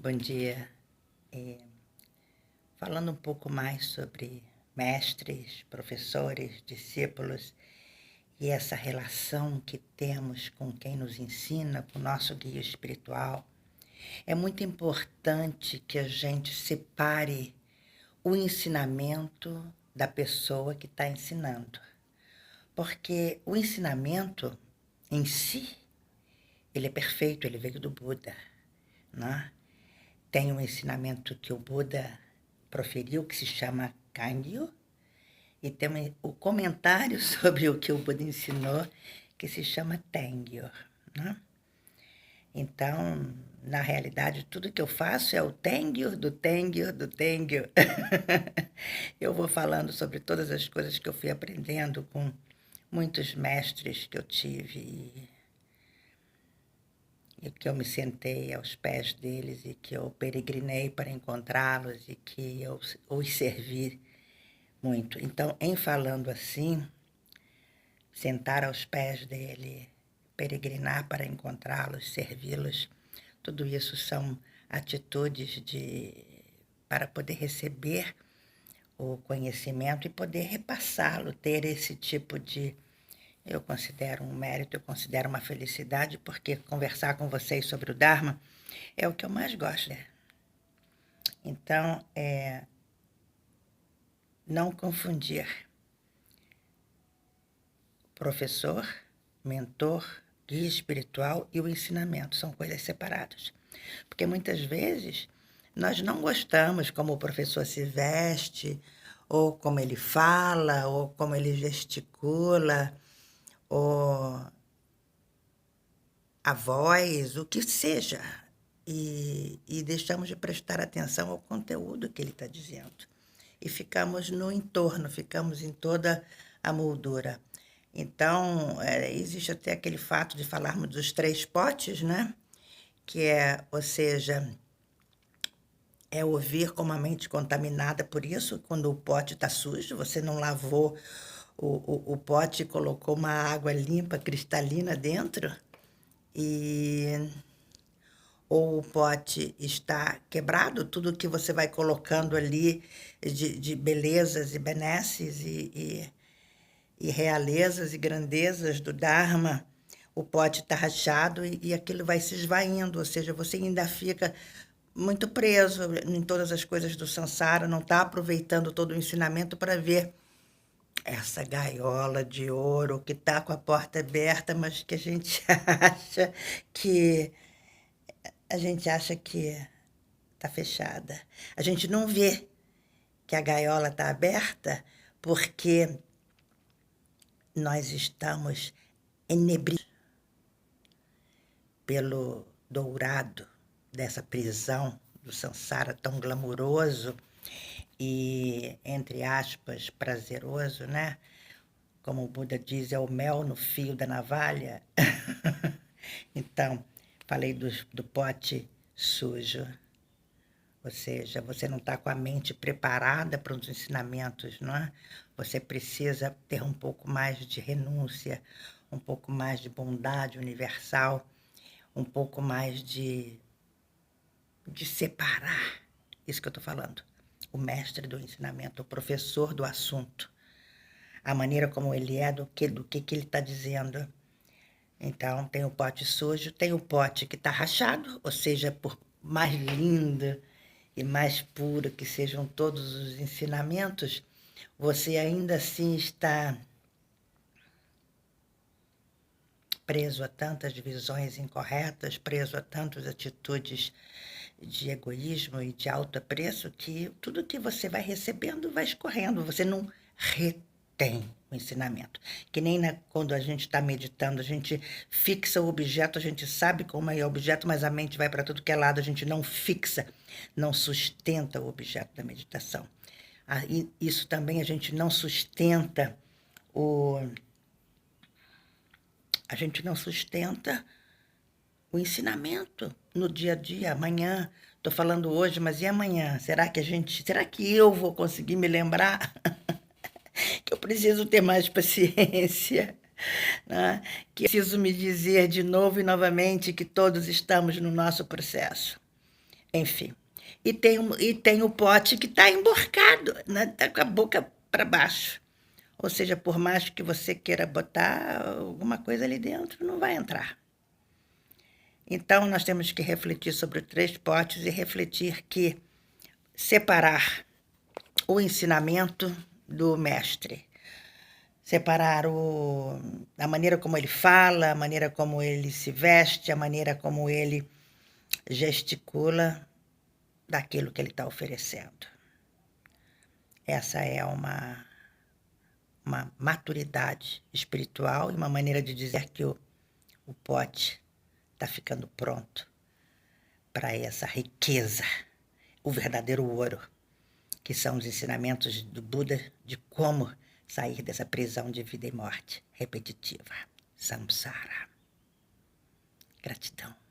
Bom dia. Eh, Falando um pouco mais sobre mestres, professores, discípulos e essa relação que temos com quem nos ensina, com o nosso guia espiritual, é muito importante que a gente separe o ensinamento da pessoa que está ensinando. Porque o ensinamento em si, ele é perfeito, ele veio do Buda, né? Tem um ensinamento que o Buda proferiu que se chama Kangyo, e tem o comentário sobre o que o Buda ensinou que se chama Tengyo, né? Então, na realidade, tudo que eu faço é o Tengyo do Tengyo do Tengyo. Eu vou falando sobre todas as coisas que eu fui aprendendo com muitos mestres que eu tive e que eu me sentei aos pés deles e que eu peregrinei para encontrá-los e que eu os servi muito. Então, em falando assim, sentar aos pés dele, peregrinar para encontrá-los, servi-los, tudo isso são atitudes para poder receber o conhecimento e poder repassá-lo, ter esse tipo de. Eu considero um mérito, eu considero uma felicidade, porque conversar com vocês sobre o Dharma é o que eu mais gosto, né? Então, não confundir professor, mentor, guia espiritual e o ensinamento são coisas separadas. Porque muitas vezes nós não gostamos como o professor se veste, ou como ele fala, ou como ele gesticula, ou a voz, o que seja, e deixamos de prestar atenção ao conteúdo que ele está dizendo. E ficamos no entorno, ficamos em toda a moldura. Então, existe até aquele fato de falarmos dos 3 potes, né? Que é, ou seja, é ouvir com uma mente contaminada. Por isso, quando o pote está sujo, você não lavou o pote e colocou uma água limpa, cristalina dentro, e ou o pote está quebrado, tudo que você vai colocando ali de belezas e benesses e realezas e grandezas do Dharma, o pote está rachado e aquilo vai se esvaindo, ou seja, você ainda fica muito preso em todas as coisas do samsara, não está aproveitando todo o ensinamento para ver essa gaiola de ouro que está com a porta aberta, mas que que a gente acha que está fechada. A gente não vê que a gaiola está aberta porque nós estamos enebriados pelo dourado dessa prisão do samsara tão glamuroso e, entre aspas, prazeroso, né? Como o Buda diz, é o mel no fio da navalha. Então, falei do pote sujo. Ou seja, você não está com a mente preparada para os ensinamentos, não é? Você precisa ter um pouco mais de renúncia, um pouco mais de bondade universal, um pouco mais de separar. Isso que eu estou falando. O mestre do ensinamento, o professor do assunto. A maneira como ele é, do que ele está dizendo. Então, tem o pote sujo, tem o pote que está rachado, ou seja, por mais lindo e mais puro que sejam todos os ensinamentos, você ainda assim está preso a tantas visões incorretas, preso a tantas atitudes de egoísmo e de alto apreço, que tudo que você vai recebendo vai escorrendo, você não retém o ensinamento. Que nem quando a gente está meditando, a gente fixa o objeto, a gente sabe como é o objeto, mas a mente vai para tudo que é lado, a gente não fixa, não sustenta o objeto da meditação. Isso também a gente não sustenta a gente não sustenta o ensinamento no dia a dia. Amanhã, estou falando hoje, mas e amanhã? Será que eu vou conseguir me lembrar? Que eu preciso ter mais paciência, né? Que eu preciso me dizer de novo e novamente que todos estamos no nosso processo. enfim. E tem o pote que está emborcado, né? Tá com a boca para baixo. Ou seja, por mais que você queira botar alguma coisa ali dentro, não vai entrar. Então, nós temos que refletir sobre os 3 potes e refletir que separar o ensinamento do mestre, separar a maneira como ele fala, a maneira como ele se veste, a maneira como ele gesticula daquilo que ele está oferecendo. Essa é uma maturidade espiritual e uma maneira de dizer que o pote está ficando pronto para essa riqueza, o verdadeiro ouro, que são os ensinamentos do Buda de como sair dessa prisão de vida e morte repetitiva, samsara. Gratidão.